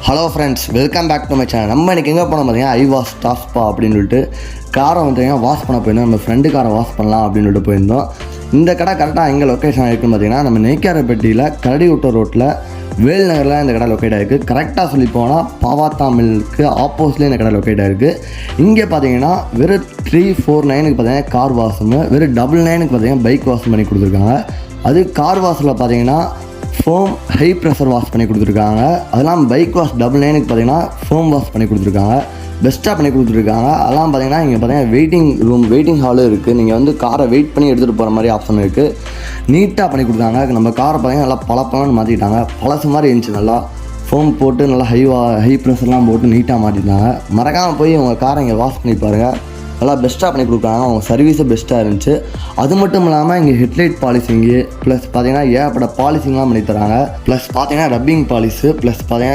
Hello friends, welcome back to my channel. நம்ம இன்றைக்கி எங்கே போனோம் பார்த்தீங்கன்னா ஐவாஷ் டாஸ்பா அப்படின்னு சொல்லிட்டு காரை பார்த்தீங்கன்னா வாஷ் பண்ண போயிருந்தோம். நம்ம ஃப்ரெண்டு காரை வாஷ் பண்ணலாம் அப்படின்னு சொல்லிட்டு போயிருந்தோம். இந்த கடை கரெக்டாக எங்கே லொக்கேஷன் இருக்குன்னு பார்த்தீங்கன்னா நம்ம நெய்க்காரப்பட்டியில் கரடிவுட்ட ரோட்டில் வேல்நகரில் இந்த கடை லொக்கேட் ஆகிருக்கு. கரெக்டாக சொல்லி போனால் பாவாத்தா மில்லுக்கு ஆப்போசிட்லேயே இந்த கடை லொக்கேட் ஆகிருக்கு. இங்கே பார்த்தீங்கன்னா வெறும் 349க்கு பார்த்தீங்கன்னா கார் வாஷும், வெறும் 99க்கு பார்த்தீங்கன்னா பைக் வாஷ் பண்ணி கொடுத்துருக்காங்க. அது கார் வாஷில் பார்த்தீங்கன்னா ஃபோம் ஹை ப்ரெஷர் வாஷ் பண்ணி கொடுத்துருக்காங்க. அதெல்லாம் பைக் வாஷ் 99க்கு பார்த்தீங்கன்னா ஃபோம் வாஷ் பண்ணி கொடுத்துருக்காங்க. பெஸ்ட்டாக பண்ணி கொடுத்துருக்காங்க. அதெல்லாம் பார்த்தீங்கன்னா இங்கே பார்த்தீங்கன்னா வெயிட்டிங் ஹாலும் இருக்குது. நீங்கள் வந்து காரை வெயிட் பண்ணி எடுத்துகிட்டு போகிற மாதிரி ஆப்ஷன் இருக்குது. நீட்டாக பண்ணி கொடுத்தாங்க. நம்ம காரை பார்த்தீங்கன்னா நல்லா பழப்பலன்னு மாற்றிட்டாங்க. பழசு மாதிரி இருந்துச்சு. நல்லா ஃபோம் போட்டு நல்லா ஹை ப்ரெஷர்லாம் போட்டு நீட்டாக மாற்றிட்டாங்க. மறக்காமல் போய் உங்கள் காரை இங்கே வாஷ் பண்ணி பாருங்கள். நல்லா பெஸ்ட்டாக பண்ணி கொடுக்குறாங்க. அவங்க சர்வீஸும் பெஸ்ட்டாக இருந்துச்சு. அது மட்டும் இல்லாமல் இங்கே ஹெட்லைட் பாலிசிங்கு ப்ளஸ் பார்த்தீங்கன்னா ஏகப்பட்ட பாலிசிங்லாம் பண்ணி தராங்க. ப்ளஸ் பார்த்தீங்கன்னா ரப்பிங் பாலிஸு ப்ளஸ் பார்த்தீங்கன்னா